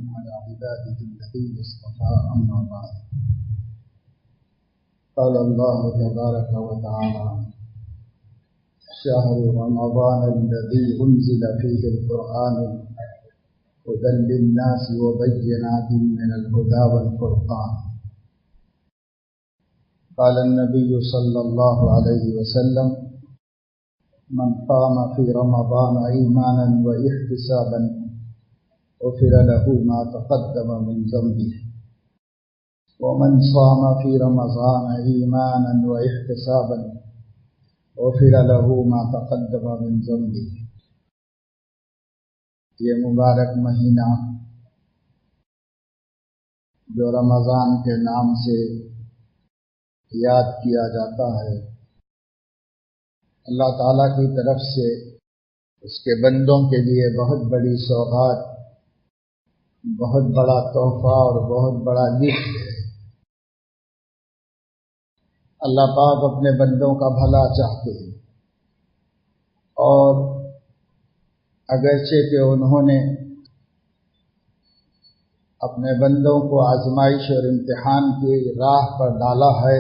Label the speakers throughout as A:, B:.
A: على عباده الذين اصطفى أما بعد قال الله تبارك وتعالى شهر رمضان الذي أنزل فيه القرآن هدى للناس وبينات من الهدى والفرقان قال النبي صلى الله عليه وسلم من قام في رمضان إيمانا واحتسابا غفر له ما تقدم من ذنبه ومن صام في رمضان إيمانا واحتسابا غفر له ما تقدم من ذنبه۔ یہ مبارک مہینہ جو رمضان کے نام سے یاد کیا جاتا ہے، اللہ تعالیٰ کی طرف سے اس کے بندوں کے لیے بہت بڑی سوغات، بہت بڑا تحفہ اور بہت بڑا گفٹ ہے۔ اللہ پاک اپنے بندوں کا بھلا چاہتے ہیں، اور اگرچہ کہ انہوں نے اپنے بندوں کو آزمائش اور امتحان کی راہ پر ڈالا ہے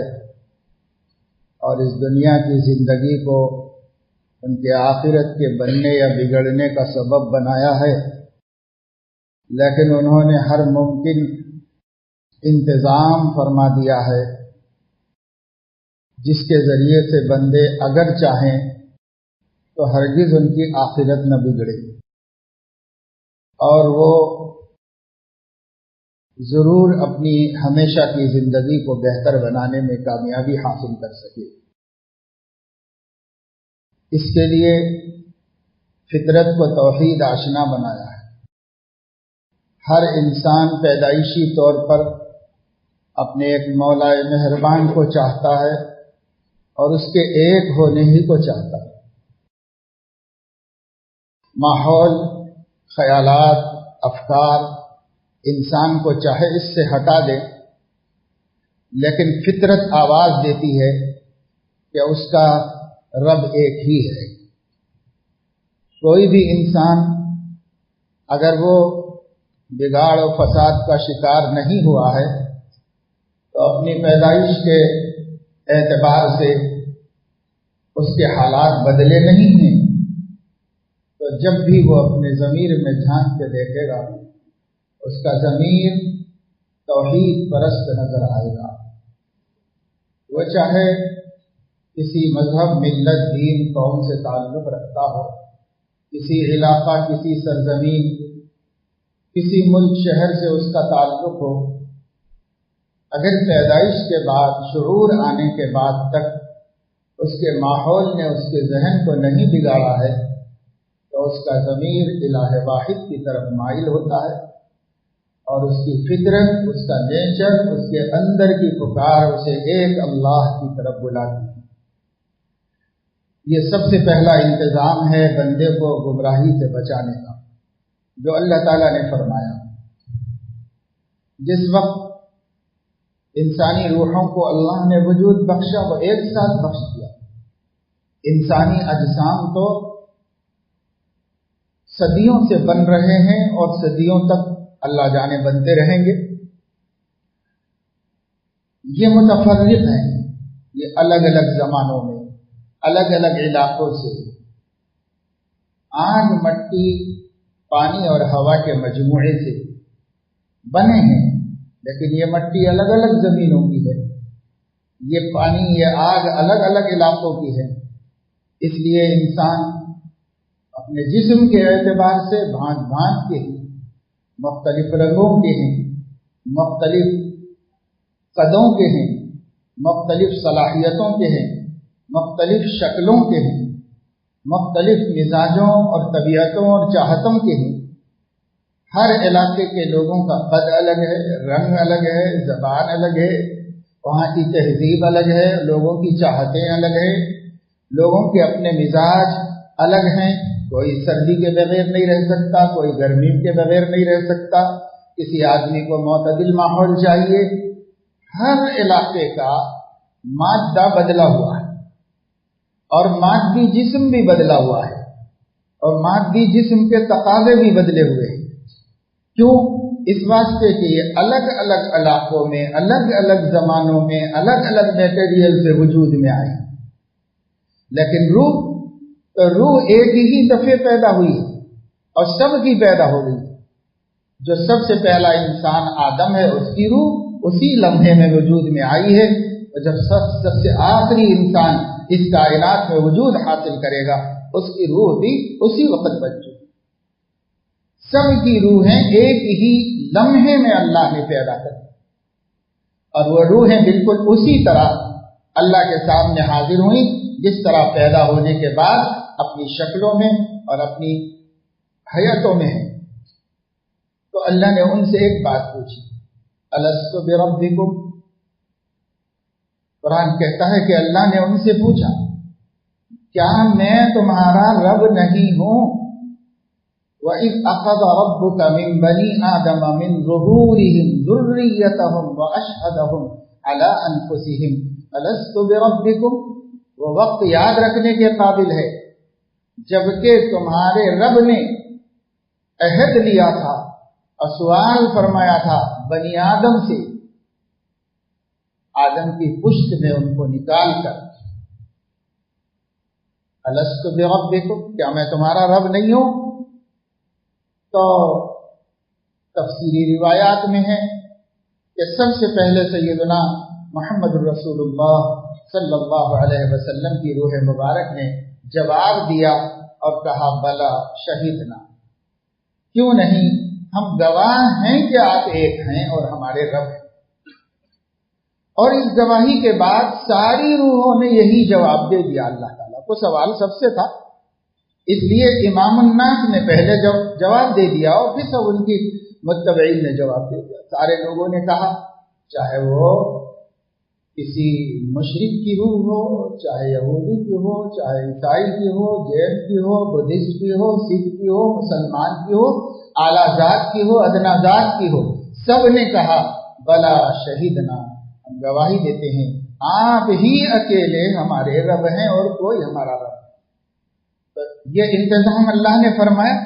A: اور اس دنیا کی زندگی کو ان کے آخرت کے بننے یا بگڑنے کا سبب بنایا ہے، لیکن انہوں نے ہر ممکن انتظام فرما دیا ہے جس کے ذریعے سے بندے اگر چاہیں تو ہرگز ان کی آخرت نہ بگڑے اور وہ ضرور اپنی ہمیشہ کی زندگی کو بہتر بنانے میں کامیابی حاصل کر سکے۔ اس کے لیے فطرت کو توحید آشنا بنایا ہے۔ ہر انسان پیدائشی طور پر اپنے ایک مولا مہربان کو چاہتا ہے اور اس کے ایک ہونے ہی کو چاہتا ہے۔ ماحول، خیالات، افکار انسان کو چاہے اس سے ہٹا دے، لیکن فطرت آواز دیتی ہے کہ اس کا رب ایک ہی ہے۔ کوئی بھی انسان اگر وہ بگاڑ و فساد کا شکار نہیں ہوا ہے تو اپنی پیدائش کے اعتبار سے اس کے حالات بدلے نہیں ہیں، تو جب بھی وہ اپنے ضمیر میں جھانک کے دیکھے گا اس کا ضمیر توحید پرست نظر آئے گا۔ وہ چاہے کسی مذہب، ملت، دین، قوم سے تعلق رکھتا ہو، کسی علاقہ، کسی سرزمین، کسی ملک، شہر سے اس کا تعلق ہو، اگر پیدائش کے بعد، شعور آنے کے بعد تک اس کے ماحول نے اس کے ذہن کو نہیں بگاڑا ہے تو اس کا ضمیر الہ واحد کی طرف مائل ہوتا ہے اور اس کی فطرت، اس کا نیچر، اس کے اندر کی پکار اسے ایک اللہ کی طرف بلاتی ہے۔ یہ سب سے پہلا انتظام ہے بندے کو گمراہی سے بچانے کا، جو اللہ تعالیٰ نے فرمایا۔ جس وقت انسانی روحوں کو اللہ نے وجود بخشا، وہ ایک ساتھ بخش دیا۔ انسانی اجسام تو صدیوں سے بن رہے ہیں اور صدیوں تک اللہ جانے بنتے رہیں گے۔ یہ متفرق ہیں، یہ الگ الگ زمانوں میں، الگ الگ علاقوں سے آگ، مٹی، پانی اور ہوا کے مجموعے سے بنے ہیں، لیکن یہ مٹی الگ الگ زمینوں کی ہے، یہ پانی، یہ آگ الگ الگ علاقوں کی ہے۔ اس لیے انسان اپنے جسم کے اعتبار سے بھانت بھانت کے ہیں، مختلف رنگوں کے ہیں، مختلف قدوں کے ہیں، مختلف صلاحیتوں کے ہیں، مختلف شکلوں کے ہیں، مختلف مزاجوں اور طبیعتوں اور چاہتوں کے ہیں۔ ہر علاقے کے لوگوں کا قد الگ ہے، رنگ الگ ہے، زبان الگ ہے، وہاں کی تہذیب الگ ہے، لوگوں کی چاہتیں الگ ہیں، لوگوں کے اپنے مزاج الگ ہیں۔ کوئی سردی کے بغیر نہیں رہ سکتا، کوئی گرمی کے بغیر نہیں رہ سکتا، کسی آدمی کو معتدل ماحول چاہیے۔ ہر علاقے کا مادہ بدلا ہوا ہے اور مادی جسم بھی بدلا ہوا ہے اور مادی جسم کے تقاضے بھی بدلے ہوئے ہیں۔ क्यों? इस वास्ते कि ये अलग अलग इलाकों में, अलग अलग जमानों में, अलग अलग मटेरियल से वजूद में आई। लेकिन रूह एक ही दफे पैदा हुई और सबकी पैदा हो गई। जो सबसे पहला इंसान आदम है, उसकी रूह उसी लम्हे में वजूद में आई है, और जब सबसे आखिरी इंसान इस कायनात में वजूद हासिल करेगा, उसकी रूह भी उसी वक्त बन चुकी। सबकी रूहें एक ही लम्हे में अल्लाह ने पैदा कर दी, और वो रूहें बिल्कुल उसी तरह अल्लाह के सामने हाजिर हुई जिस तरह पैदा होने के बाद अपनी शक्लों में और अपनी हयतों में है। तो अल्लाह ने उनसे एक बात पूछी, अलस्तु बिरब्बिकुम। कुरान कहता है कि अल्लाह ने उनसे पूछा, क्या मैं तुम्हारा रब नहीं हूं? वइज़ अख़ज़ रब्बुका मिन बनी आदम मिन ज़ुहूरिहिम ज़ुर्रिय्यतहुम व अशहदहुम अला अनफुसिहिम अलस्तु बिरब्बिकुम। वो वक्त याद रखने के काबिल है जबकि तुम्हारे रब ने अहद लिया था और सवाल फरमाया था बनी आदम से, आदम की पुश्त में उनको निकाल कर, अलस्तु बिरब्बिकुम, क्या मैं तुम्हारा रब नहीं हूं? तो तफसीरी रिवायात में है कि सबसे पहले सैयदना मुहम्मद रसूलुल्लाह सल्लल्लाहु अलैहि वसल्लम की रूह मुबारक ने जवाब दिया और कहा, बला शहीदना, क्यों नहीं, हम गवाह हैं कि आप एक हैं और हमारे रब हैं। और इस गवाही के बाद सारी रूहों ने यही जवाब दे दिया। अल्लाह ताला को सवाल सबसे था, इसलिए इमाम उन्नास ने पहले जवाब दे दिया और फिर सब उनकी मुत्तबईन ने जवाब दे दिया। सारे लोगों ने कहा, चाहे वो किसी मुशरिक की रूह हो, चाहे यहूदी की हो, चाहे ईसाई की हो, जैन की हो, बुद्धिस्ट की हो, सिख की हो, मुसलमान की हो, आला जात की हो, अदना जात की हो, सब ने कहा बला शहीदना, हम गवाही देते हैं आप ही अकेले हमारे रब हैं और कोई हमारा रब। तो ये इंतजाम अल्लाह ने फरमाया।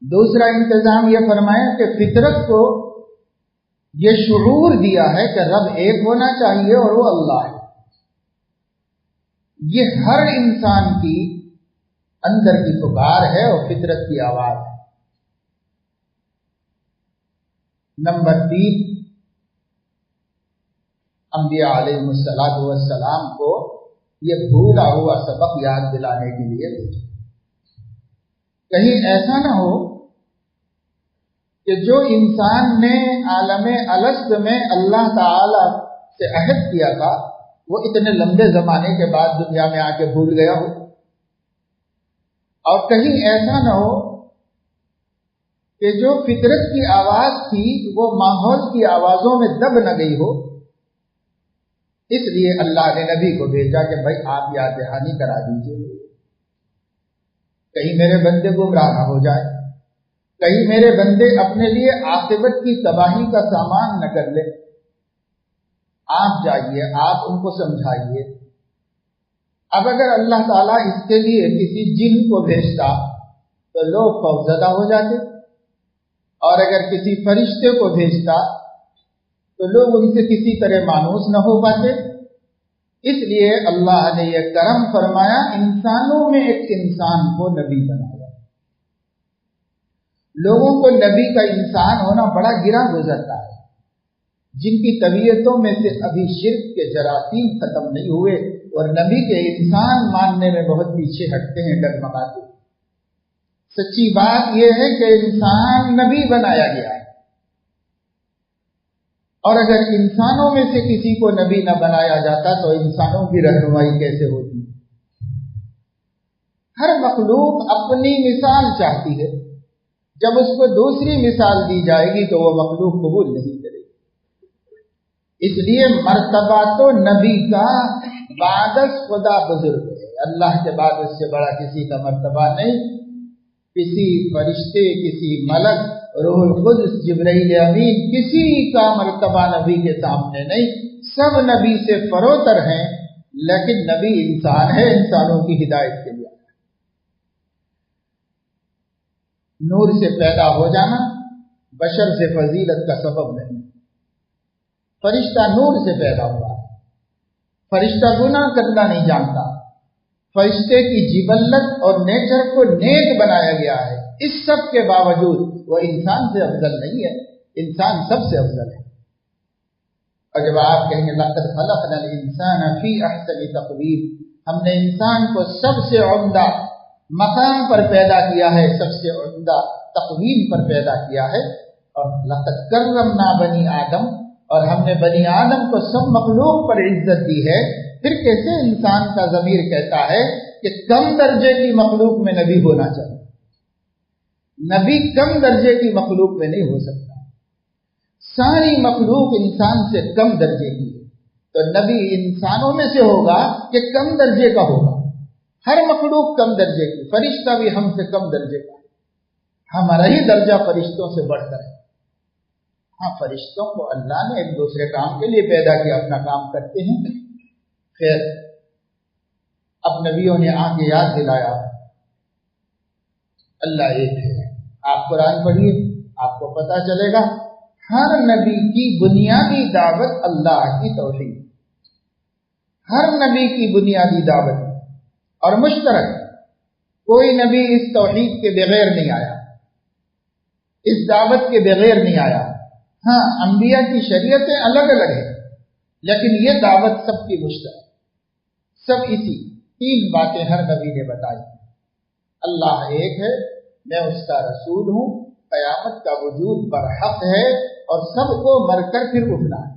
A: दूसरा इंतजाम ये फरमाया कि फितरत को ये शुऊर दिया है कि रब एक होना चाहिए और वो अल्लाह है। ये हर इंसान की अंदर की पुकार है और फितरत की आवाज है। नंबर 3, अंबिया अलैहिमुस्सलातु वस्सलाम को ये भूला हुआ सबक याद दिलाने के लिए भेजा। कहीं ऐसा ना हो कि जो इंसान ने आलमे अलस्त में अल्लाह ताला से अहद किया था वो इतने लंबे जमाने के बाद दुनिया में आके भूल गया हो, और कहीं ऐसा ना हो कि जो फितरत की आवाज थी वो माहौल की आवाजों में दब न गई हो। इसलिए अल्लाह ने नबी को भेजा कि भाई आप याद दहानी करा दीजिए, कहीं मेरे बंदे गुमराह न हो जाए, कहीं मेरे बंदे अपने लिए आखिरत की तबाही का सामान न कर ले। आप जाइए, आप उनको समझाइए। अब अगर अल्लाह ताला इसके लिए किसी जिन को भेजता तो लोग खौफजदा हो जाते, और अगर किसी फरिश्ते को भेजता तो लोग उनसे किसी तरह मानूस न हो पाते। इसलिए अल्लाह ने यह करम फरमाया, इंसानों में एक इंसान को नबी बनाया। लोगों को नबी का इंसान होना बड़ा गिरा गुजरता है, जिनकी तबीयतों में से अभी शिर्क के जरासीम खत्म नहीं हुए और नबी के इंसान मानने में बहुत पीछे हटते हैं, डगमगाते। सच्ची बात यह है कि इंसान नबी बनाया गया है, और अगर इंसानों में से किसी को नबी न बनाया जाता तो इंसानों की रहनुमाई कैसे होती। हर मखलूक अपनी मिसाल चाहती है, जब उसको दूसरी मिसाल दी जाएगी तो वो मखलूक कबूल नहीं करेगी। इसलिए मर्तबा तो नबी का बादस खुदा बुजुर्ग है, अल्लाह के बाद उससे बड़ा किसी का मर्तबा नहीं। किसी फरिश्ते, किसी मलक, रूहुल कुद्स, जिब्राइल अमीन, किसी का मर्तबा नबी के सामने नहीं। सब नबी से फरोतर हैं, लेकिन नबी इंसान है, इंसानों की हिदायत के लिए। नूर से पैदा हो जाना बशर से फजीलत का सबब नहीं। फरिश्ता नूर से पैदा हुआ है, फरिश्ता गुनाह करना नहीं जानता, फरिश्ते की जिबल्लत और नेचर को नेक बनाया गया है। इस सब के बावजूद वह इंसान से अफजल नहीं है, इंसान सबसे अफजल है। और जब आप कहेंगे लक़द ख़लक़नल इंसान फ़ी अहसनि तक़वीम, हमने इंसान को सबसे उम्दा मकाम पर पैदा किया है, सबसे उम्दा तक़वीम पर पैदा किया है। और लक़द कर्रमना बनी आदम, और हमने बनी आदम को सब मखलूक पर इज्जत दी है। फिर कैसे इंसान का ज़मीर कहता है कि कम दर्जे की मखलूक में नबी होना चाहिए? नबी कम दर्जे की मखलूक में नहीं हो सकता। सारी मखलूक इंसान से कम दर्जे की है, तो नबी इंसानों में से होगा कि कम दर्जे का होगा। हर मखलूक कम दर्जे की, फरिश्ता भी हमसे कम दर्जे का, हमारा ही दर्जा फरिश्तों से बढ़कर है। हाँ, फरिश्तों को अल्लाह ने एक दूसरे काम के लिए पैदा किया, अपना काम करते हैं। फिर अब नबियों ने आके याद दिलाया अल्लाह एक है। आप कुरान पढ़िए, आपको पता चलेगा हर नबी की बुनियादी दावत अल्लाह की तौहीद, हर नबी की बुनियादी दावत और मुश्तरक। कोई नबी इस तौहीद के बगैर नहीं आया, इस दावत के बगैर नहीं आया। हाँ, अंबिया की शरीयतें अलग अलग है, लेकिन ये दावत सबकी मुश्तरक, सब इसी तीन बातें हर नबी ने बताई। अल्लाह एक है, मैं उसका रसूल हूं, कयामत का वजूद बरहक है और सबको मरकर फिर उठना है।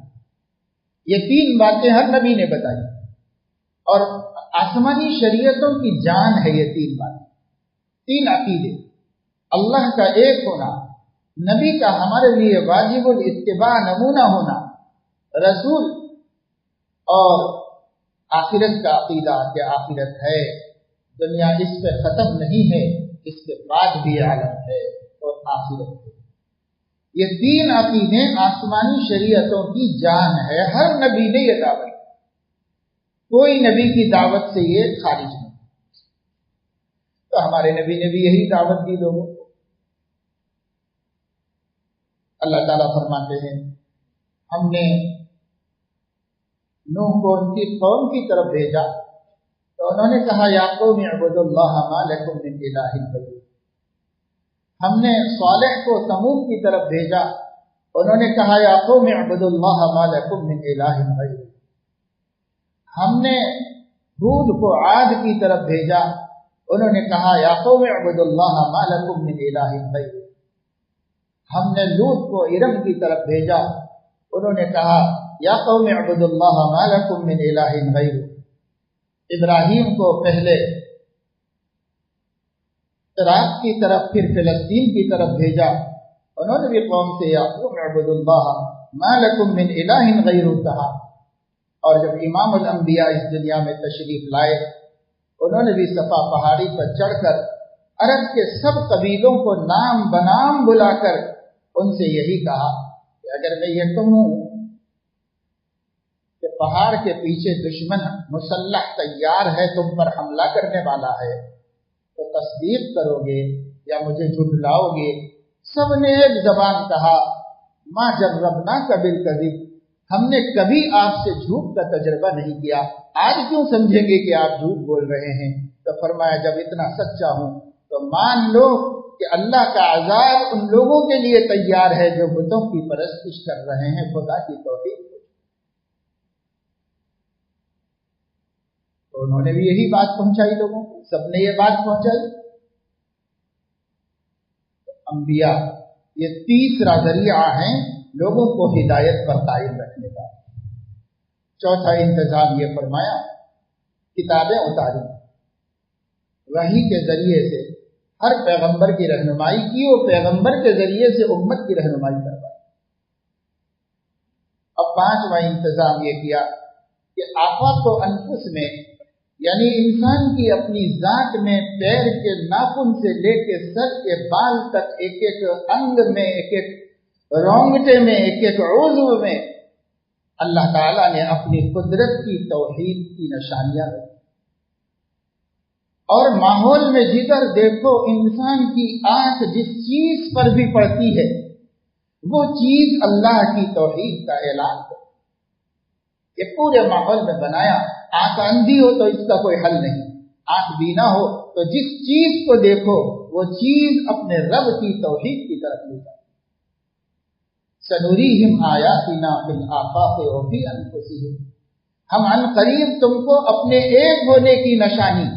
A: ये तीन बातें हर नबी ने बताई और आसमानी शरीयतों की जान है ये तीन बातें, तीन अकीदे। अल्लाह का एक होना, नबी का हमारे लिए वाजिबुल इत्तिबा नमूना होना, रसूल, और आखिरत का अकीदा कि आखिरत है, दुनिया इस पे खत्म नहीं है, इसके बाद भी आलम है और आखिरत है। ये तीन अकीदे आसमानी शरीयतों की जान है। हर नबी ने ये दावत, कोई नबी की दावत से ये खारिज नहीं। तो हमारे नबी ने भी यही दावत दी लोगों को। अल्लाह ताला फरमाते हैं, हमने नूह को उनकी कौम की तरफ भेजा तो उन्होंने कहा या कौम इअ्बुदुल्लाह मा लकुम मिन इलाहिन गैरुह। हमने सालेह को समूद की तरफ भेजा, उन्होंने कहा या कौम इअ्बुदुल्लाह मा लकुम मिन इलाहिन गैरुह। हमने हूद को आद की तरफ भेजा, उन्होंने कहा या कौम इअ्बुदुल्लाह मा लकुम मिन इलाहिन गैरुह। हमने लूत को इरम की तरफ भेजा, उन्होंने कहा या कौम इअ्बुदुल्लाह मा लकुम मिन इलाहिन गैरुह। इब्राहीम को पहले इराक की तरफ फिर फिलिस्तीन की तरफ भेजा, उन्होंने भी कौम से या कौम इअ्बुदुल्लाह मा लकुम मिन इलाहिन गैरुह कहा। और जब इमामुल अंबिया इस दुनिया में तशरीफ लाए, उन्होंने भी सफा पहाड़ी पर चढ़कर अरब के सब कबीलों को नाम बनाम बुलाकर उनसे यही कहा कि अगर मैं ये कहूं कि पहाड़ के पीछे दुश्मन मुसल्लह तैयार है, तुम पर हमला करने वाला है, तो तस्दीक करोगे या मुझे झुठलाओगे? सबने एक जबान कहा मा जर्रबना कबिल कज़िब, हमने कभी आपसे झूठ का तजर्बा नहीं किया, आज क्यों समझेंगे कि आप झूठ बोल रहे हैं? तो फरमाया जब इतना सच्चा हूं तो मान लो कि अल्लाह का अजाब उन लोगों के लिए तैयार है जो बुतों की परस्तिश कर रहे हैं, खुदा की तौहीद। तो उन्होंने भी यही बात पहुंचाई लोगों को, सबने ये बात पहुंचाई। तो अंबिया ये तीसरा जरिया है लोगों को हिदायत पर कायम रखने का। चौथा इंतजाम ये फरमाया किताबें उतारी, वही के जरिए से हर पैगंबर की रहनुमाई की, वो पैगंबर के जरिए से उम्मत की रहनुमाई करवाई। अब पांचवा इंतजाम ये किया कि आफातो अनफुस में, यानी इंसान की अपनी जात में पैर के नाखून से लेके सर के बाल तक एक एक अंग में, एक एक रोंगटे में, एक एक उज़्व में अल्लाह ताला ने अपनी कुदरत की तौहीद की निशानियां रखी। और माहौल में जिधर देखो इंसान की आंख जिस चीज पर भी पड़ती है وہ چیز اللہ کی توحید کا اعلان کرے. یہ پورے ماحول میں بنایا. آنکھ اندھی ہو تو اس کا کوئی حل نہیں، آنکھ بینا ہو تو جس چیز کو دیکھو وہ چیز اپنے رب کی توحید کی طرف لے جائے. سنوریہم آیاتنا فی الآفاق وفی انفسہم، ہم عن قریب تم کو اپنے ایک ہونے کی نشانی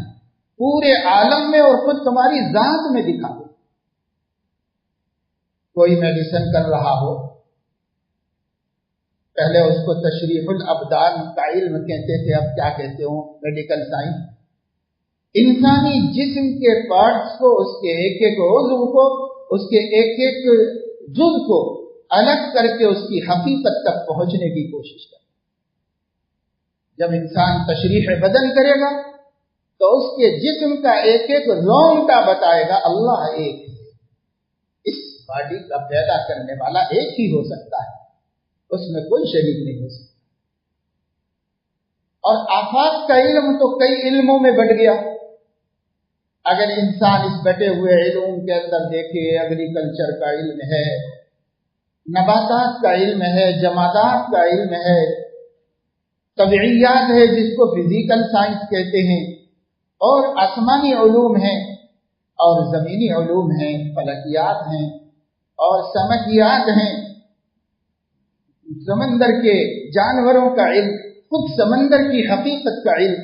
A: پورے عالم میں اور خود تمہاری ذات میں دکھا دیں. کوئی میڈیسن کر رہا ہو، پہلے اس کو تشریح الابدان کا علم کہتے تھے، اب کیا کہتے ہوں، میڈیکل سائنس. انسانی جسم کے پارٹس کو، اس کے ایک ایک عضو کو، اس کے ایک ایک جز کو الگ کر کے اس کی حقیقت تک پہنچنے کی کوشش کرے. جب انسان تشریح بدن کرے گا تو اس کے جسم کا ایک ایک رونقٹہ بتائے گا اللہ ایک ہے. اس باڈی کا پیدا کرنے والا ایک ہی ہو سکتا ہے، اس میں کوئی شریک نہیں ہو سکتا. اور آفاق کا علم تو کئی علموں میں بٹ گیا. اگر انسان اس بٹے ہوئے علوم کے اندر دیکھے، ایگریکلچر کا علم ہے، نباتات کا علم ہے، جمادات کا علم ہے، طبعیات ہے جس کو فزیکل سائنس کہتے ہیں، اور آسمانی علوم ہیں اور زمینی علوم ہیں، فلکیات ہیں اور سمکیات ہیں، سمندر کے جانوروں کا علم، خود سمندر کی حقیقت کا علم.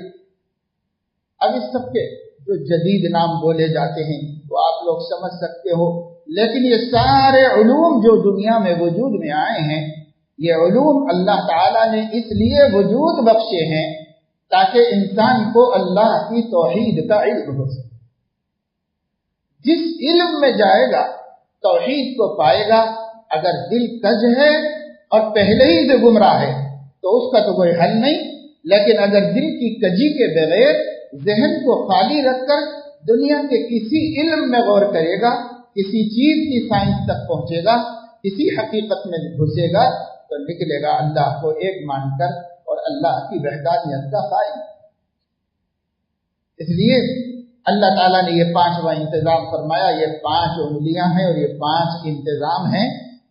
A: اب اس سب کے جو جدید نام بولے جاتے ہیں وہ آپ لوگ سمجھ سکتے ہو، لیکن یہ سارے علوم جو دنیا میں وجود میں آئے ہیں، یہ علوم اللہ تعالیٰ نے اس لیے وجود بخشے ہیں تاکہ انسان کو اللہ کی توحید کا علم ہو سکے. جس علم میں جائے گا توحید کو پائے گا. اگر دل کج ہے اور پہلے ہی سے گمراہ ہے تو اس کا تو کوئی حل نہیں، لیکن اگر دل کی کجی کے بغیر ذہن کو خالی رکھ کر دنیا کے کسی علم میں غور کرے گا، کسی چیز کی سائنس تک پہنچے گا، کسی حقیقت میں گھسے گا تو نکلے گا اللہ کو ایک مان کر اور اللہ کی وحدانیت کا قائل. اس لیے اللہ تعالیٰ نے یہ 5واں انتظام فرمایا. یہ 5 انگلیاں ہیں اور یہ 5 انتظام ہیں.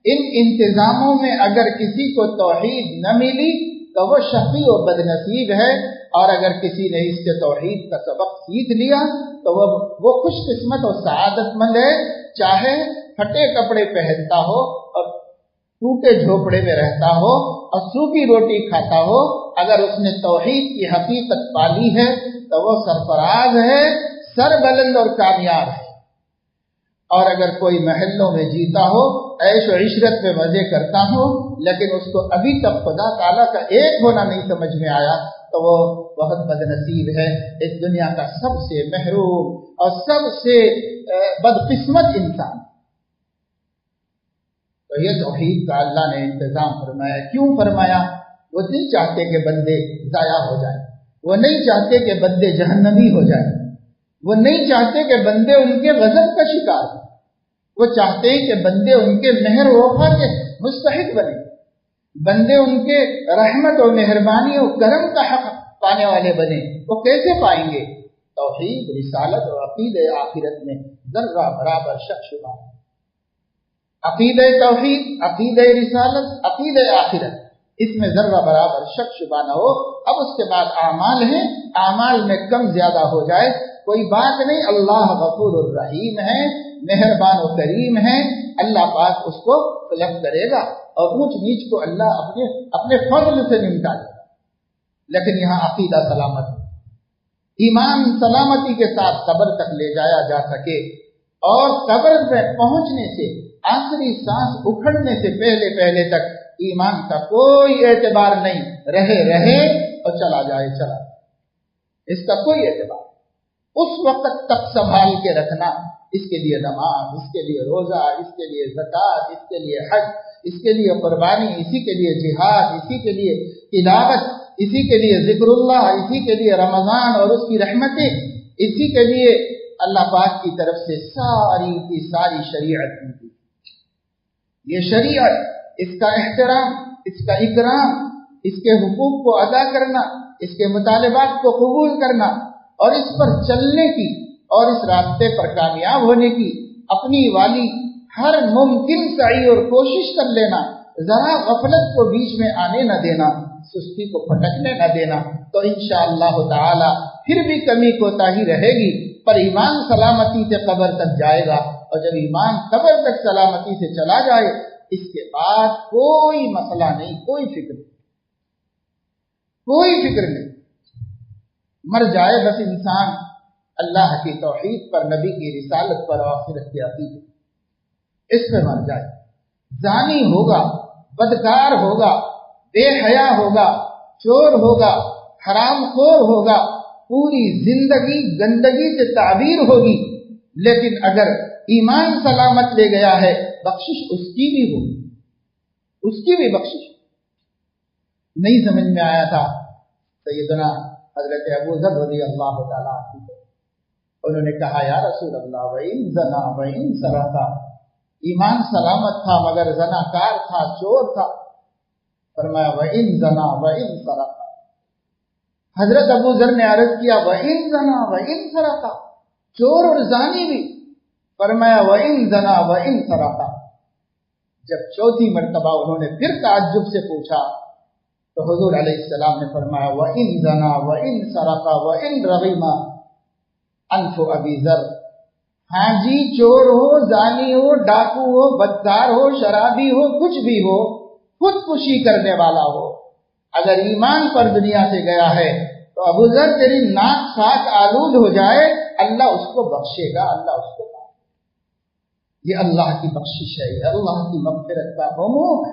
A: ان انتظاموں میں اگر کسی کو توحید نہ ملی تو وہ شقی و بدنصیب ہے، اور اگر کسی نے اس سے توحید کا سبق سیکھ لیا تو وہ خوش قسمت اور سعادت مند ہے. چاہے پھٹے کپڑے پہنتا ہو اور ٹوٹے جھوپڑے میں رہتا ہو اور سوکھی روٹی کھاتا ہو، اگر اس نے توحید کی حقیقت پالی ہے تو وہ سرفراز ہے، سر بلند اور کامیاب ہے. اور اگر کوئی محلوں میں جیتا ہو، عیش و عشرت میں مزے کرتا ہو، لیکن اس کو ابھی تک خدا تعالیٰ کا ایک ہونا نہیں سمجھ میں آیا تو وہ بہت بدنصیب ہے، اس دنیا کا سب سے محروم اور سب سے بدقسمت انسان. تو یہ توحید کا اللہ نے انتظام فرمایا. کیوں فرمایا؟ وہ نہیں چاہتے کہ بندے ضائع ہو جائیں، وہ نہیں چاہتے کہ بندے جہنمی ہو جائیں، وہ نہیں چاہتے کہ بندے ان کے غضب کا شکار ہوں. وہ چاہتے ہیں کہ بندے ان کے مہر وفا کے مستحق بنے، بندے ان کے رحمت اور مہربانی اور کرم کا حق پانے والے بنے. وہ کیسے پائیں گے؟ توحید، رسالت اور عقیدہ آخرت میں ذرہ برابر شک شبہ. عقیدہ توحید، عقیدہ رسالت، عقیدہ آخرت، اس میں ذرہ برابر شک شبہ نہ ہو. اب اس کے بعد اعمال ہیں، اعمال میں کم زیادہ ہو جائے کوئی بات نہیں. اللہ غفور الرحیم ہے، مہربان و کریم ہے. اللہ پاک اس کو طلب کرے گا اور اونچ نیچ کو اللہ اپنے فضل سے نمٹا دے گا. لیکن یہاں عقیدہ سلامت، ایمان سلامتی کے ساتھ قبر تک لے جایا جا سکے، اور قبر میں پہنچنے سے، آخری سانس اکھڑنے سے پہلے تک ایمان کا کوئی اعتبار نہیں. رہے اور چلا جائے چلا، اس کا کوئی اعتبار. اس وقت تک سنبھال کے رکھنا، اس کے لیے نماز، اس کے لیے روزہ، اس کے لیے زکوٰۃ، اس کے لیے حج، اس کے لیے قربانی، اسی کے لیے جہاد، اسی کے لیے تلاوت، اسی کے لیے ذکر اللہ، اسی کے لیے رمضان اور اس کی رحمتیں، اسی کے لیے اللہ پاک کی طرف سے ساری کی ساری شریعت کی. یہ شریعت، اس کا احترام، اس کا اکرام، اس کے حقوق کو ادا کرنا، اس کے مطالبات کو قبول کرنا اور اس پر چلنے کی اور اس راستے پر کامیاب ہونے کی اپنی والی हर मुमकिन सही और कोशिश कर लेना, जरा गफलत को बीच में आने न देना, सुस्ती को फटकने न देना, तो इंशाअल्लाह ताला फिर भी कमी कोताही रहेगी, पर ईमान सलामती से कब्र तक जाएगा। और जब ईमान कब्र तक सलामती से चला जाए, इसके बाद कोई मसला नहीं, कोई फिक्र नहीं। मर जाए बस इंसान अल्लाह की तौहीद पर, नबी की रिसालत पर, आखिरत की अकीदत इस पे मर जाए। जानी होगा, बदकार होगा, बेहया होगा, चोर होगा, हरामखोर होगा, पूरी जिंदगी गंदगी से ताबीर होगी, लेकिन अगर ईमान सलामत ले गया है, बख्शिश उसकी भी होगी, उसकी भी बख्शिश। नहीं समझ में आया था सैयदना हजरत अबू ज़र रज़ियल्लाहु ताला अन्हु को, उन्होंने कहा या रसूल अल्लाह वइन ज़ना वइन सरका, ईमान सलामत था मगर ज़नाकार था, चोर था। फरमाया वइन ज़ना वइन सरका। हजरत अबू ज़र ने अर्ज़ किया वइन ज़ना वइन सरका, चोर और जानी भी। फरमाया वइन ज़ना वइन सरका। जब चौथी मर्तबा उन्होंने फिर ताज्जुब से पूछा तो हुजूर अलैहिस्सलाम ने फरमाया वइन ज़ना वइन सरका वइन रग़िमा अनफु अबी ज़र। हाँ जी, चोर हो, जानी हो, डाकू हो, बदकार हो, शराबी हो, कुछ भी हो, खुदकुशी करने वाला हो, अगर ईमान पर दुनिया से गया है तो अबू ज़र तेरी नाक साक आलूद हो जाए, अल्लाह उसको बख्शेगा, अल्लाह उसको। ये अल्लाह की बख्शिश है, ये अल्लाह की मग़फ़िरत का उमूम है,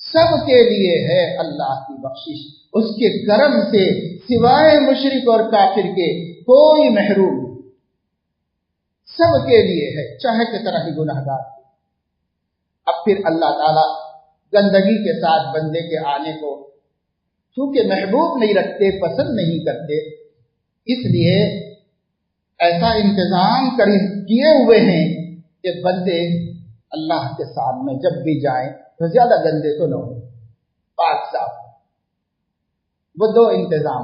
A: सबके लिए है अल्लाह की बख्शिश। उसके करम से सिवाय मुशरिक और काफिर के कोई महरूम नहीं, सबके लिए है, चाहे कितना ही गुनहगार। अब फिर अल्लाह ताला गंदगी के साथ बंदे के आने को चूंकि महबूब नहीं रखते, पसंद नहीं करते, इसलिए ऐसा इंतजाम किए हुए हैं कि बंदे अल्लाह के सामने जब भी जाएं तो ज्यादा गंदे तो न हो, पाक साफ। वो दो इंतजाम,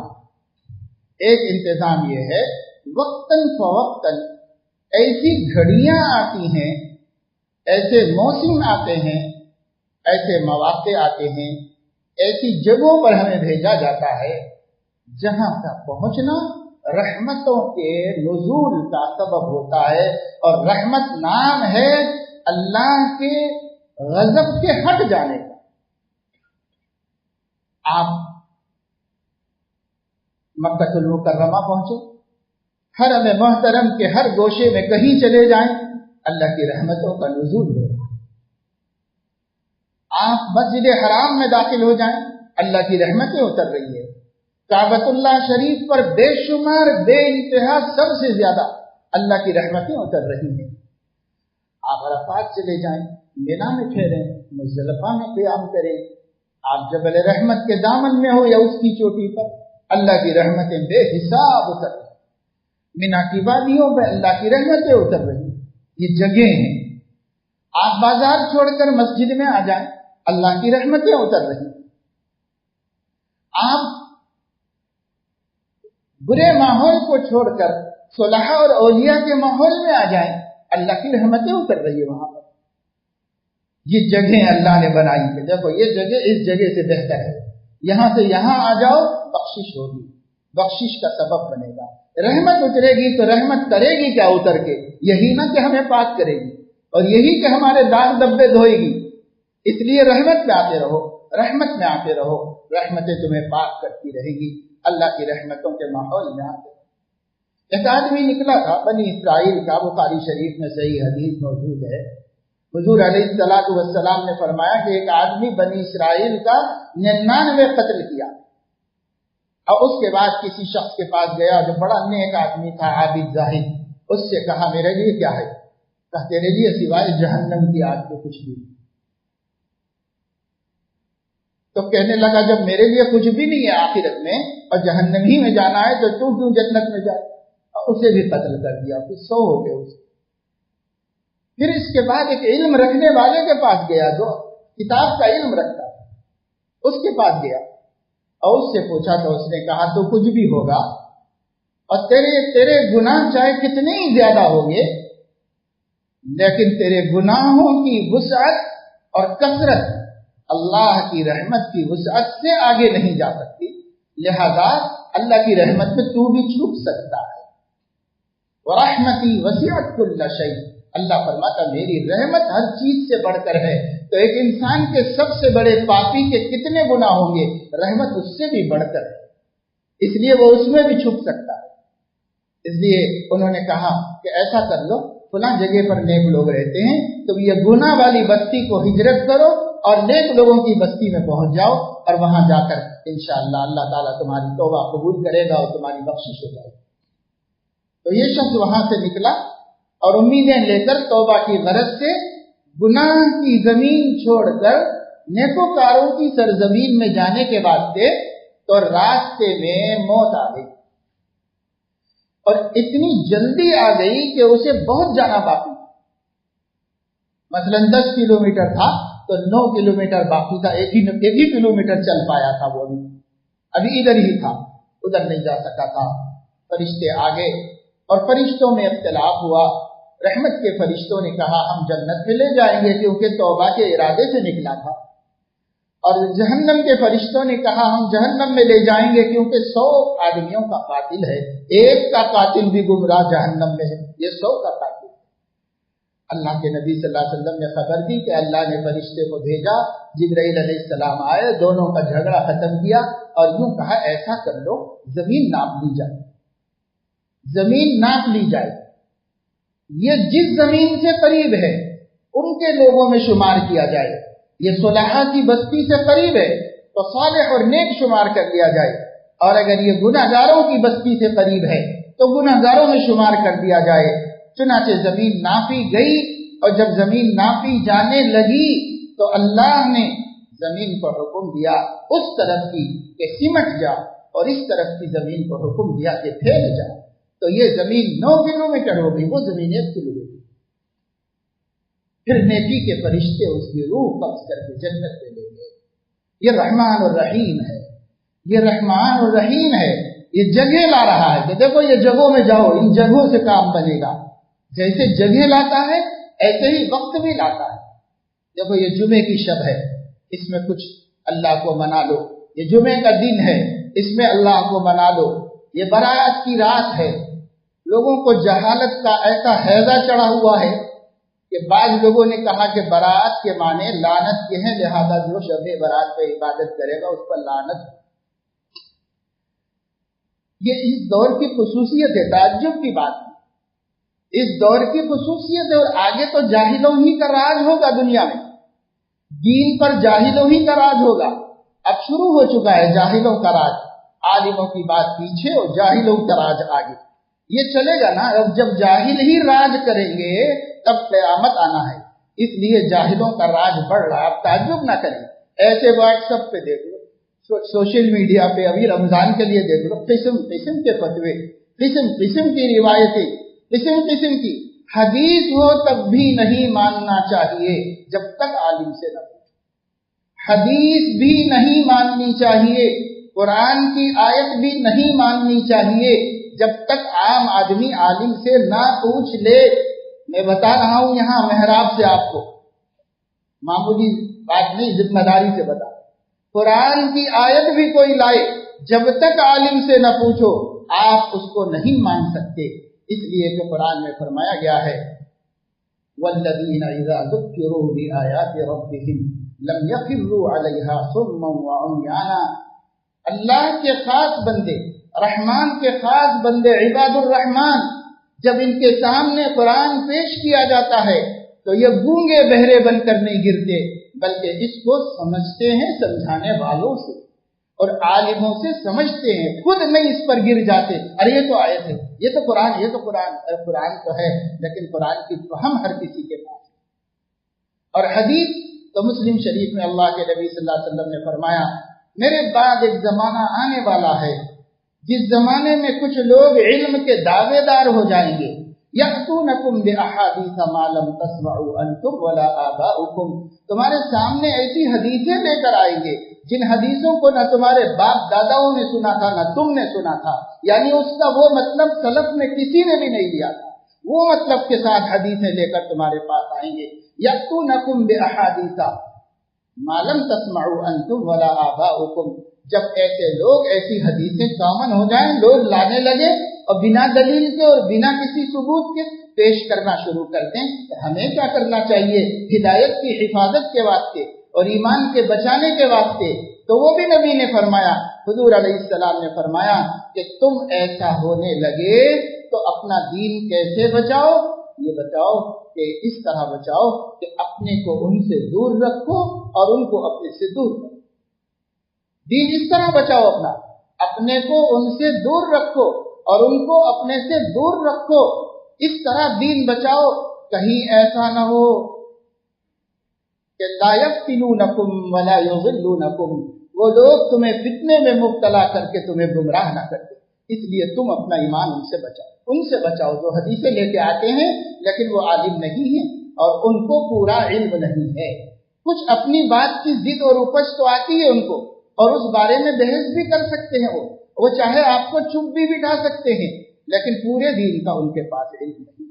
A: एक इंतजाम ये है वक्तन फवक्तन ऐसी घड़ियां आती हैं, ऐसे मौसम आते हैं, ऐसे मौके आते हैं, ऐसी जगहों पर हमें भेजा जाता है जहां का पहुंचना रहमतों के नुज़ूल का सबब होता है। और रहमत नाम है अल्लाह के गज़ब के हट जाने का। आप मक्कतुल मुकर्रमा पहुंचे, हरम मोहतरम के हर गोशे में कहीं चले जाएं, अल्लाह की रहमतों का नुज़ूल हो रहा है। आप मस्जिद हराम में दाखिल हो जाएं, अल्लाह की रहमतें उतर रही है। काबतुल्लाह शरीफ पर बेशुमार बेइंतहा सबसे ज्यादा अल्लाह की रहमतें उतर रही हैं। आप अरफात चले जाएं, मिना में ठहरें, मुज़दलिफा में क़ियाम करें, आप जबल रहमत के दामन में हो या उसकी चोटी पर, अल्लाह की रहमतें बेहिसाब उतर रही। मिना की वादियों पर अल्लाह की रहमतें उतर रही। ये जगह हैं। आप बाजार छोड़कर मस्जिद में आ जाएं, अल्लाह की रहमतें उतर रही। आप बुरे माहौल को छोड़कर सुलह और औलिया के माहौल में आ जाएं, अल्लाह की रहमतें उतर रही है वहां पर। ये जगह अल्लाह ने बनाई है। देखो ये जगह इस जगह से बेहतर है, यहां से यहां आ जाओ, बख्शिश होगी, बख्शिश का सबब बनेगा। रहमत उतरेगी तो रहमत करेगी क्या उतर के? यही ना कि हमें पाक करेगी और यही कि हमारे दाग धब्बे धोएगी। इसलिए रहमत में आते रहो, रहमत में आते रहो, रहमतें तुम्हें पाक करती रहेगी। अल्लाह की रहमतों के माहौल में आते। एक आदमी निकला था बनी इस्राइल का, बुखारी शरीफ में सही हदीस मौजूद है। हुजूर अलैहिस्सलातु वस्सलाम ने फरमाया कि एक आदमी बनी इस्राइल का 99 कत्ल किया और उसके बाद किसी शख्स के पास गया जो बड़ा नेक आदमी था, आबिद जाहिद। उससे कहा मेरे लिए क्या है? कहा तेरे लिए सिवाय जहन्नम की आग के कुछ भी नहीं। तो कहने लगा जब मेरे लिए कुछ भी नहीं है आखिरत में और जहन्नम ही में जाना है तो तू क्यों जन्नत में जाए? और उसे भी कत्ल कर दिया, फिर 100 हो गए उसे। फिर इसके बाद एक इल्म रखने वाले के पास गया जो किताब का इल्म रखता है, उसके पास गया और उससे पूछा तो उसने कहा तो कुछ भी होगा और तेरे गुनाह चाहे कितने ही ज्यादा होंगे, लेकिन तेरे गुनाहों की वुसअत और कसरत अल्लाह की रहमत की वुसअत से आगे नहीं जा सकती, लिहाजा अल्लाह की रहमत में तू भी छुप सकता है। वरहमती वसीअत कुल्ल शै, अल्लाह फरमाता मेरी रहमत हर चीज से बढ़कर है। तो एक इंसान के सबसे बड़े पापी के कितने गुनाह होंगे, रहमत उससे भी बढ़कर है, इसलिए वो उसमें भी छुप सकता है। इसलिए उन्होंने कहा कि ऐसा कर लो, फलां जगह पर नेक लोग रहते हैं, तुम ये गुनाह वाली बस्ती को हिजरत करो और नेक लोगों की बस्ती में पहुंच जाओ, और वहां जाकर इंशाअल्लाह अल्लाह ताला तुम्हारी तौबा कबूल करेगा और तुम्हारी बख्शिश हो जाएगी। तो ये शख्स वहां से निकला और उम्मीदें लेकर तौबा की गरज से गुनाह की जमीन छोड़कर नेकोकारों की सरजमीन में जाने के वास्ते, तो रास्ते में मौत आ गई, और इतनी जल्दी आ गई कि उसे बहुत जाना बाकी। मसलन 10 किलोमीटर था तो 9 किलोमीटर बाकी था, एक ही किलोमीटर चल पाया था, वो अभी इधर ही था, उधर नहीं जा सका था। फरिश्ते आ गए और फरिश्तों में इख्तिलाफ हुआ। रहमत के फरिश्तों ने कहा हम जन्नत में ले जाएंगे क्योंकि तौबा के इरादे से निकला था, और जहन्नम के फरिश्तों ने कहा हम जहन्नम में ले जाएंगे क्योंकि 100 आदमियों का कातिल है, एक का कातिल भी गुमराह जहन्नम में है, ये 100 का कातिल। अल्लाह के नबी सल्लल्लाहु अलैहि वसल्लम ने खबर दी कि अल्लाह ने फरिश्ते को भेजा, जिब्राइल अलैहिस्सलाम आए, दोनों का झगड़ा खत्म किया और यूं कहा ऐसा कर लो जमीन नाप ली जाए, जमीन नाप ली जाए, ये जिस जमीन से करीब है उनके लोगों में शुमार किया जाए, ये सुलहा की बस्ती से करीब है तो सालिह और नेक शुमार कर लिया जाए, और अगर ये गुनाहगारों की बस्ती से करीब है तो गुनाहगारों में शुमार कर दिया जाए। चुनाचे जमीन नापी गई, और जब जमीन नापी जाने लगी तो अल्लाह ने जमीन को हुक्म दिया उस तरफ की कि सिमट जा, और इस तरफ की जमीन को हुक्म दिया कि फैल जा। तो ये जमीन 9 किलोमीटर हो गई, वो जमीन 1 किलोमीटर। फिर नेकी के फरिश्ते उसकी रूह कब्ज करके जन्नत में ले गए। ये रहमान और रहीम है, ये रहमान और रहीम है। ये जगह ला रहा है कि देखो ये जगहों में जाओ, इन जगहों से काम बनेगा। जैसे जगह लाता है ऐसे ही वक्त भी लाता है। देखो ये जुमे की शब है, इसमें कुछ अल्लाह को मना लो, ये जुमे का दिन है, इसमें अल्लाह को मना लो। ये बरात की रात है, लोगों को जहालत का ऐसा हैजा चढ़ा हुआ है कि बाद लोगों ने कहा कि बरात के माने लानत के हैं, लिहाजा जो शब बरात पे इबादत करेगा उस पर लानत। ये इस दौर की खुसूसियत है, ताज्जुब की बात है, इस दौर की खुसूसियत है। और आगे तो जाहिलों ही का राज होगा दुनिया में, दीन पर जाहिलों ही का राज होगा। अब शुरू हो चुका है जाहिलों का राज, आलिमों की बात पीछे और जाहिलों का राज आगे। ये चलेगा ना, अब जब जाहिल ही राज करेंगे तब क़यामत आना है, इसलिए जाहिलों का राज बढ़ रहा है। अब ताज्जुब ना करें, ऐसे व्हाट्सएप पे देख लो, सोशल मीडिया पे अभी रमजान के लिए देख लो, किस्म किस्म के फतवे, किस्म किस्म की रिवायतें, किस्म किस्म की हदीस हो तब भी नहीं मानना चाहिए जब तक आलिम से न पूछो। हदीस भी नहीं माननी चाहिए, कुरान की आयत भी नहीं माननी चाहिए जब तक आम आदमी आलिम से ना पूछ ले। मैं बता रहा हूं यहां मेहराब से आपको, मामूली बात नहीं, जिम्मेदारी से बता। कुरान की आयत भी कोई लाए, जब तक आलिम से न पूछो आप उसको नहीं मान सकते। इसलिए तो कुरान में फरमाया गया है वल्लज़ीना इज़ा ज़ुक्किरू बिआयाति रब्बिहिम लम यखिरू अलैहा सुम्मन व उम्याना। अल्लाह के खास बंदे, रहमान के खास बंदे, इबादुर रहमान, जब इनके सामने कुरान पेश किया जाता है तो ये गूंगे बहरे बनकर नहीं गिरते, बल्कि इसको समझते हैं समझाने वालों से और आलिमों से समझते हैं, खुद नहीं इस पर गिर जाते। अरे ये तो आयत है, ये तो कुरान, ये तो कुरान, कुरान तो है लेकिन कुरान की तो हम हर किसी के पास। और हदीस तो मुस्लिम शरीफ में अल्लाह के नबी सल्लल्लाहु अलैहि वसल्लम ने फरमाया मेरे बाद एक जमाना आने वाला है जिस जमाने में कुछ लोग इल्म के दावेदार हो जाएंगे, यअतूनकुम बिअहादीस मा लम तस्मऊ अंतुम वला आबाउकुम, तुम्हारे सामने ऐसी हदीसें लेकर आएंगे जिन हदीसों को न तुम्हारे बाप दादाओं ने सुना था न तुमने सुना था, यानी उसका वो मतलब सलफ में किसी ने भी नहीं लिया था। वो मतलब के साथ हदीसें लेकर तुम्हारे पास आएंगे। यअतूनकुम बिअहादीसा मालम तस्मउ अंतुम वला आबाउकुम, जब ऐसे लोग ऐसी हदीसें कॉमन हो जाएं, लोग लाने लगे और बिना दलील के और बिना किसी सबूत के पेश करना शुरू कर दें, तो हमें क्या करना चाहिए? हिदायत की हिफाजत के वास्ते और ईमान के बचाने के वास्ते। तो वो भी नबी ने फरमाया, हुजूर अलैहिस्सलाम ने फरमाया कि तुम ऐसा होने लगे तो अपना दीन कैसे बचाओ? ये बचाओ कि इस तरह बचाओ कि अपने को उनसे दूर रखो और उनको अपने से दूर रखो। दीन इस तरह बचाओ, अपने को उनसे दूर रखो और उनको अपने से दूर रखो, इस तरह दीन बचाओ। कहीं ऐसा न हो कि ला यफ्तिनूनकुम वला युज़िल्लूनकुम, वो लोग तुम्हें फितने में मुब्तला करके तुम्हें गुमराह न करते। इसलिए तुम अपना ईमान उनसे बचाओ जो हदीसें लेके आते हैं लेकिन वो आलिम नहीं है और उनको पूरा इल्म नहीं है। कुछ अपनी बात की जिद और उपज तो आती है उनको, और उस बारे में बहस भी कर सकते हैं वो चाहे आपको चुप भी बिठा सकते हैं, लेकिन पूरे दीन का उनके पास इल्म नहीं।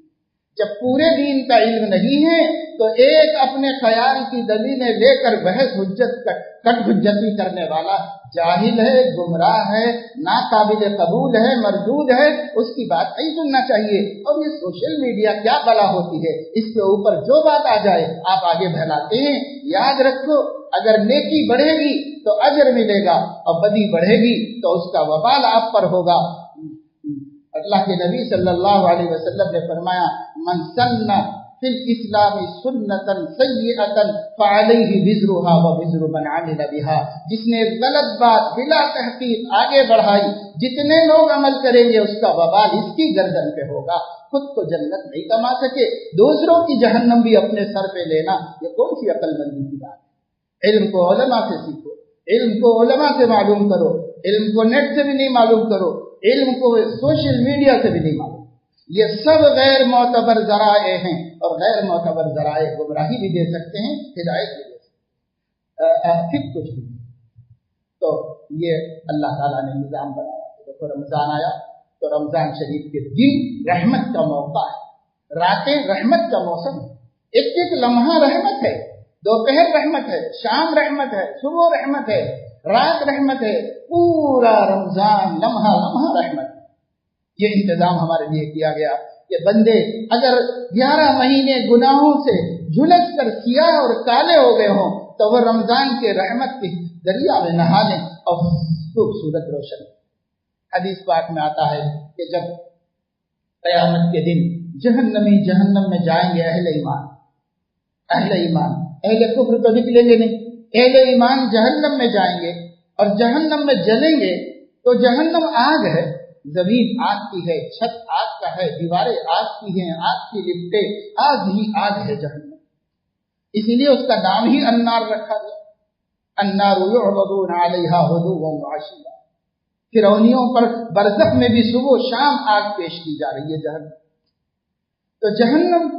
A: जब पूरे दीन का इल्म नहीं है तो एक अपने ख्याल की दलीलें लेकर बहस कट हुज्जती करने वाला जाहिल है, गुमराह है, नाकाबिल कबूल है, मरदूद है, उसकी बात नहीं सुनना चाहिए। और ये सोशल मीडिया क्या बला होती है, इसके ऊपर जो बात आ जाए आप आगे फैलाते हैं। याद रखो, अगर नेकी बढ़ेगी तो अजर मिलेगा और बदी बढ़ेगी तो उसका वबाल आप पर होगा। अल्लाह के नबी सल्लल्लाहु अलैहि वसल्लम ने फरमाया, मन सन्ना फिल इस्लामी सुन्नतन सय्यतन फअलैहि विज़्रुहा व विज़्रु मन अमिल बिहा, जिसने गलत बात बिला तहकीक आगे बढ़ाई, जितने लोग अमल करेंगे उसका वबाल इसकी गर्दन पे होगा। खुद तो जन्नत नहीं कमा सके, दूसरों की जहन्नम भी अपने सर पे लेना, ये कौन सी अक्लमंदी की बात है? इल्म को उलमा से सीखो, इल्म को उलमा से मालूम करो, इल्म को नेट से भी नहीं मालूम करो, इल्म को सोशल मीडिया से भी नहीं मालूम। ये सब गैर मोतबर जराए हैं और गैर मोतबर जराए गुमराही भी दे सकते हैं, हिदायत भी दे सकते हैं, फिर कुछ भी। तो ये अल्लाह ताला ने निज़ाम बनाया। देखो रमजान आया तो रमजान शरीफ के दिन रहमत का मौका है, रातें रहमत का मौसम है, एक एक लम्हा रहमत है। दोपहर रहमत है, शाम रहमत है, सुबह रहमत है, रात रहमत है, पूरा रमजान लम्हा लम्हा रहमत है। ये इंतजाम हमारे लिए किया गया कि बंदे अगर 11 महीने गुनाहों से झुलस कर सियाह और काले हो गए हों तो वह रमजान के रहमत के दरिया में नहा लें और खूबसूरत रोशन। हदीस पाक में आता है कि जब क़यामत के दिन जहन्नमी जहन्नम में जाएंगे अहले ईमान, अहले कुफ्र तो निकलेंगे नहीं, अहले ईमान जहन्नम में जाएंगे और जहन्नम में जलेंगे। तो जहन्नम आग है, जमीन आग की है, छत आग का है, दीवारें आग की हैं, आग की लिफ्टें आग ही आग है जहन्नम। इसीलिए उसका नाम ही अन्नार रखा गया। अन्नारु युअरदूना अलैहा गुदुव्वन व अशिय्या। फिरौनियों पर बरज़ख में भी सुबह शाम आग पेश की जा रही है जहन्नम। तो जहन्नम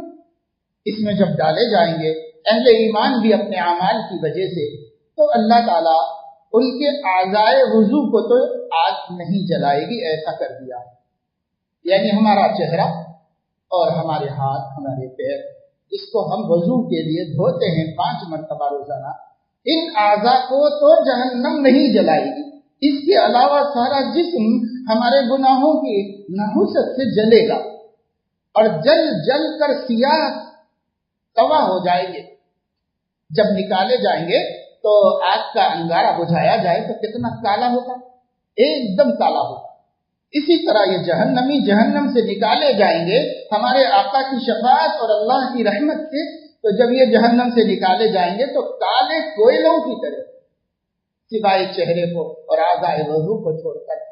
A: इसमें जब डाले जाएंगे अहले ईमान भी अपने अमाल की वजह से, तो अल्लाह ताला उनके आज़ाए वुज़ू को तो आग नहीं जलाएगी, ऐसा कर दिया। यानी हमारा चेहरा और हमारे हाथ, हमारे पैर, इसको हम वुज़ू के लिए धोते हैं 5 मरतबा रोजाना, इन आज़ा को तो जहन्नम नहीं जलाएगी। इसके अलावा सारा जिस्म हमारे गुनाहों की नहुसत से जलेगा और जल जल कर सियाह तवा हो जाएंगे। जब निकाले जाएंगे तो आग का अंगारा बुझाया जाए तो कितना काला होगा, एकदम काला होगा। इसी तरह ये जहन्नमी जहन्नम से निकाले जाएंगे हमारे आका की शफाअत और अल्लाह की रहमत से। तो जब ये जहन्नम से निकाले जाएंगे तो काले कोयलों की तरह, सिवाय चेहरे को और आज़ाए वज़ू को छोड़कर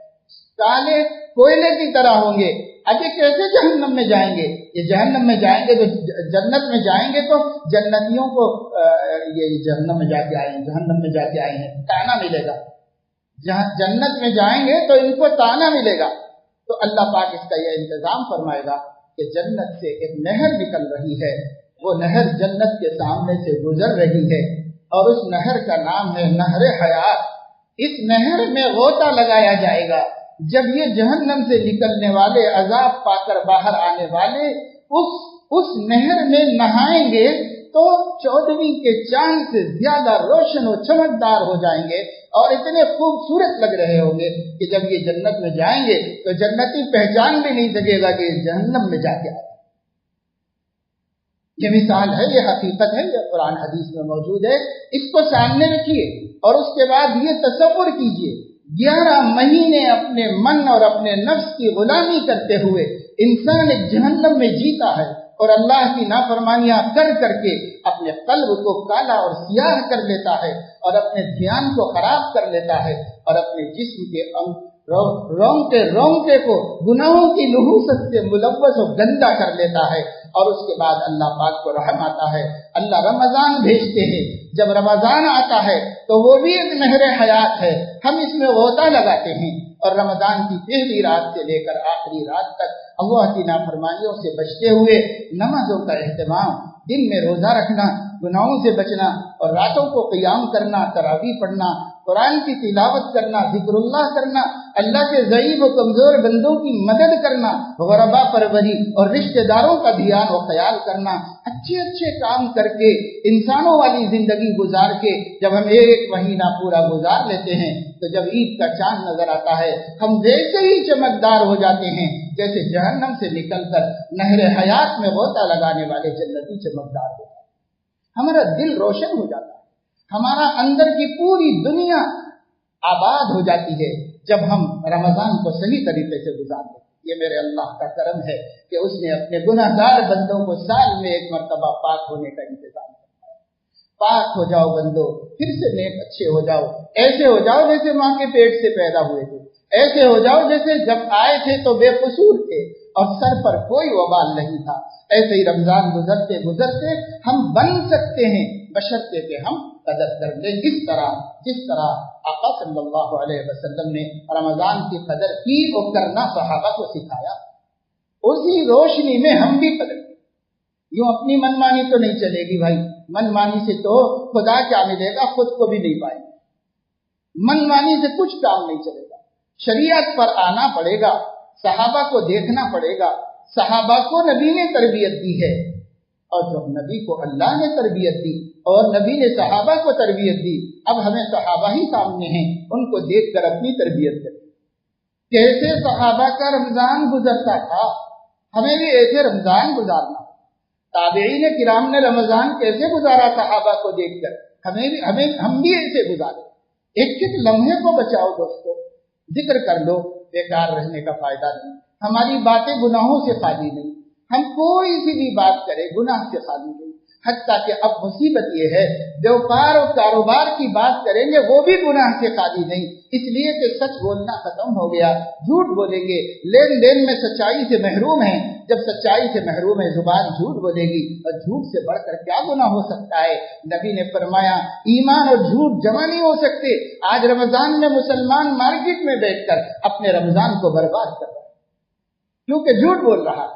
A: काले कोयले की तरह होंगे। अब ये कैसे जहन्नम में जाएंगे? ये जहन्नम में जाएंगे तो जन्नत में जाएंगे तो जन्नतियों को ये जहन्नम में जाके आए हैं, जहन्नम में जाके आए हैं, ताना मिलेगा। जन्नत में जाएंगे तो इनको ताना मिलेगा। तो अल्लाह पाक इसका यह इंतजाम फरमाएगा कि जन्नत से एक नहर निकल रही है, वो नहर जन्नत के सामने से गुजर रही है और उस नहर का नाम है नहर हयात। इस नहर में गोता लगाया जाएगा جب یہ جہنم سے نکلنے والے عذاب پا کر باہر آنے والے اس نہر میں نہائیں گے تو 14ویں کے چاند سے زیادہ روشن و چمکدار ہو جائیں گے اور اتنے خوبصورت لگ رہے ہوں گے کہ جب یہ جنت میں جائیں گے تو جنتی پہچان بھی نہیں سکے گا کہ جہنم میں جا کے آیا۔ یہ مثال ہے، یہ حقیقت ہے، یہ قرآن حدیث میں موجود ہے۔ اس کو سامنے رکھیے اور اس کے بعد یہ تصور کیجئے 11 مہینے اپنے من اور اپنے نفس کی غلامی کرتے ہوئے انسان ایک جہنم میں جیتا ہے اور اللہ کی نافرمانیاں کر کر کے اپنے قلب کو کالا اور سیاہ کر لیتا ہے اور اپنے دھیان کو خراب کر لیتا ہے اور اپنے جسم کے رونگٹے کو گناہوں کی نحوست سے ملوث و گندا کر لیتا ہے۔ اور اس کے بعد اللہ پاک کو رحم آتا ہے، اللہ رمضان بھیجتے ہیں۔ جب رمضان آتا ہے تو وہ بھی ایک نہر حیات ہے، ہم اس میں غوطہ لگاتے ہیں اور رمضان کی پہلی رات سے لے کر آخری رات تک اللہ کی نافرمانیوں سے بچتے ہوئے نمازوں کا اہتمام، دن میں روزہ رکھنا، گناہوں سے بچنا اور راتوں کو قیام کرنا، تراویح پڑھنا، قرآن کی تلاوت کرنا، ذکر اللہ کرنا، اللہ کے ضعیف و کمزور بندوں کی مدد کرنا، غربا پروری اور رشتہ داروں کا دھیان و خیال کرنا، اچھے اچھے کام کر کے انسانوں والی زندگی گزار کے جب ہم 1 مہینہ پورا گزار لیتے ہیں تو جب عید کا چاند نظر آتا ہے ہم ویسے ہی چمکدار ہو جاتے ہیں جیسے جہنم سے نکل کر نہر حیات میں غوطہ لگانے والے جنتی چمکدار ہوتا ہے۔ ہمارا دل روشن ہو جاتا ہے، ہمارا اندر کی پوری دنیا آباد ہو جاتی ہے جب ہم رمضان کو صحیح طریقے سے گزارتے ہیں۔ یہ میرے اللہ کا کرم ہے کہ اس نے اپنے گناہ گار بندوں کو سال میں 1 مرتبہ پاک ہونے کا انتظام کرتا ہے۔ پاک ہو جاؤ بندو، پھر سے نیک اچھے ہو جاؤ، ایسے ہو جاؤ جیسے ماں کے پیٹ سے پیدا ہوئے تھے، ایسے ہو جاؤ جیسے جب آئے تھے تو بے قصور تھے اور سر پر کوئی وبال نہیں تھا۔ ایسے ہی رمضان گزرتے گزرتے ہم بن سکتے ہیں بشرطے کہ ہم قدر کر لیں، جس طرح آقا صلی اللہ علیہ وسلم نے رمضان کی قدر کی اور کرنا صحابہ کو سکھایا، اسی روشنی میں ہم بھی قدر کریں۔ یوں اپنی منمانی تو نہیں چلے گی بھائی، منمانی سے تو خدا کیا ملے گا، خود کو بھی نہیں پائیں گے۔ منمانی سے کچھ کام نہیں چلے گا، شریعت پر آنا پڑے گا، صحابہ کو دیکھنا پڑے گا۔ صحابہ کو نبی نے تربیت دی ہے اور جب نبی کو اللہ نے تربیت دی اور نبی نے صحابہ کو تربیت دی، اب ہمیں صحابہ ہی سامنے ہیں، ان کو دیکھ کر اپنی تربیت کریں۔ کیسے صحابہ کا رمضان گزرتا تھا، ہمیں بھی ایسے رمضان گزارنا۔ تابعین کرام نے رمضان کیسے گزارا صحابہ کو دیکھ کر، ہم بھی ایسے گزارے۔ ایک ایک لمحے کو بچاؤ دوستو، ذکر کر لو، بیکار رہنے کا فائدہ نہیں۔ ہماری باتیں گناہوں سے خالی نہیں، ہم کوئی سی بھی بات کریں گناہ سے خالی نہیں۔ حتیٰ کہ اب مصیبت یہ ہے بیوپار اور کاروبار کی بات کریں گے وہ بھی گناہ سے خالی نہیں، اس لیے کہ سچ بولنا ختم ہو گیا، جھوٹ بولیں گے، لین دین میں سچائی سے محروم ہیں۔ جب سچائی سے محروم ہے زبان جھوٹ بولے گی اور جھوٹ سے بڑھ کر کیا گناہ ہو سکتا ہے۔ نبی نے فرمایا ایمان اور جھوٹ جمع نہیں ہو سکتے۔ آج رمضان میں مسلمان مارکیٹ میں بیٹھ کر اپنے رمضان کو برباد کر رہا ہے کیونکہ جھوٹ بول رہا ہے۔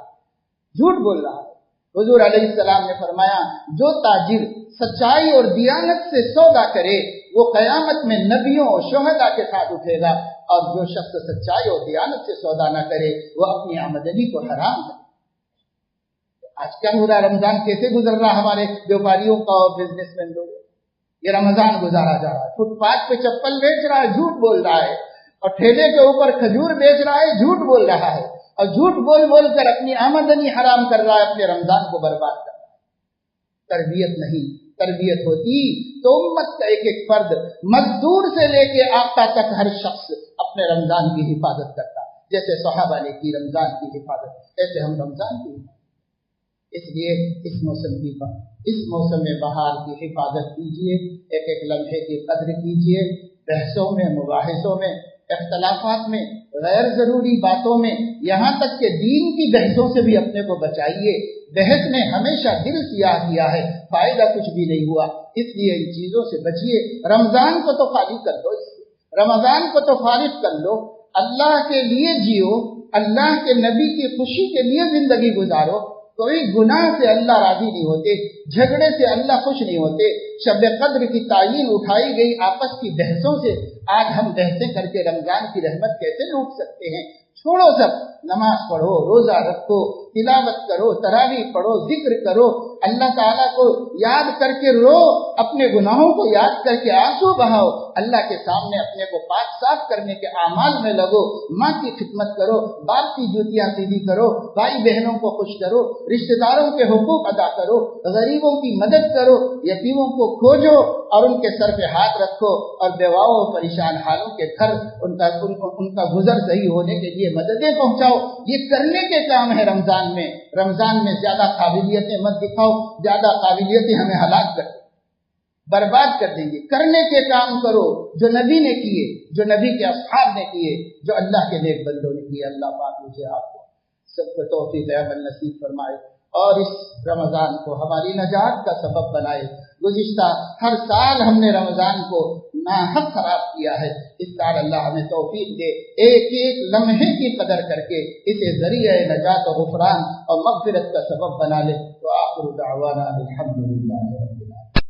A: حضور علیہ السلام نے فرمایا جو تاجر سچائی اور دیانت سے سودا کرے وہ قیامت میں نبیوں اور شہداء کے ساتھ اٹھے گا، اور جو شخص سچائی اور دیانت سے سودا نہ کرے وہ اپنی آمدنی کو حرام کرے۔ آج کیا ہو رہا ہے، رمضان کیسے گزر رہا ہمارے بیوپاریوں کا اور بزنس مین لوگوں، یہ رمضان گزارا جا رہا ہے۔ فٹ پاتھ پہ چپل بیچ رہا ہے، جھوٹ بول رہا ہے، اور ٹھیلے کے اوپر کھجور بیچ رہا ہے، جھوٹ بول رہا ہے، اور جھوٹ بول بول کر اپنی آمدنی حرام کر رہا ہے، اپنے رمضان کو برباد کر رہا ہے۔ تربیت نہیں، تربیت ہوتی تو امت کا ایک ایک فرد مزدور سے لے کے آقا تک ہر شخص اپنے رمضان کی حفاظت کرتا، جیسے صحابہ نے کی رمضان کی حفاظت، ایسے ہم رمضان کی حفاظت۔ اس لیے اس موسم بہار کی حفاظت کیجیے، ایک ایک لمحے کی قدر کیجیے، بحثوں میں، مباحثوں میں، اختلافات میں، غیر ضروری باتوں میں، یہاں تک کہ دین کی بحثوں سے بھی اپنے کو بچائیے۔ بحث نے ہمیشہ دل سیاہ کیا ہے، فائدہ کچھ بھی نہیں ہوا، اس لیے ان چیزوں سے بچیے۔ رمضان کو تو خالی کر دو، رمضان کو تو فارغ کر لو، اللہ کے لیے جیو، اللہ کے نبی کی خوشی کے لیے زندگی گزارو۔ कोई गुनाह से अल्लाह राजी नहीं होते, झगड़े से अल्लाह खुश नहीं होते। शब कद्र की तायीन उठाई गई आपस की बहसों से आज हम बहसें करके रमजान की रहमत कैसे लूट सकते हैं? छोड़ो सब, नमाज पढ़ो, रोजा रखो, तिलावत करो, तरावी पढ़ो, जिक्र करो, अल्लाह ताला को याद करके रो, अपने गुनाहों को याद करके आंसू बहाओ, अल्लाह के सामने अपने को पाक साफ करने के आमाल में लगो, माँ की खिदमत करो, बाप की जूतियां सीधी करो, भाई बहनों को खुश करो, रिश्तेदारों के हुकूक अदा करो, गरीबों की मदद करो, यतीमों को खोजो और उनके सर पे हाथ रखो, और बेवाओं परेशान हालों के घर उनका गुजर सही होने के लिए मददें पहुंचाओ। ये करने के काम है रमजान में। रमजान में ज्यादा काबिलियतें मत दिखाओ, ज्यादा काबिलियतें हमें हलाक कर बर्बाद कर देंगे। करने के काम करो जो नबी ने किए, जो नबी के असहाब ने किए, जो अल्लाह के नेक बंदों ने किए। अल्लाह पाक मुझे आपको सबको तौफीक अमल नसीब फरमाए और इस रमजान को हमारी नजात का सबब बनाए। गुज़िश्ता हर साल हमने रमजान को नाहक खराब किया है, इस साल अल्लाह हमें तौफीक दे, एक एक लम्हे की कदर करके इसे ज़रिए नजात और गुफ़रान और मग़फ़िरत का सबब बना ले। तो आखिर दावाना अल्हम्दुलिल्लाह।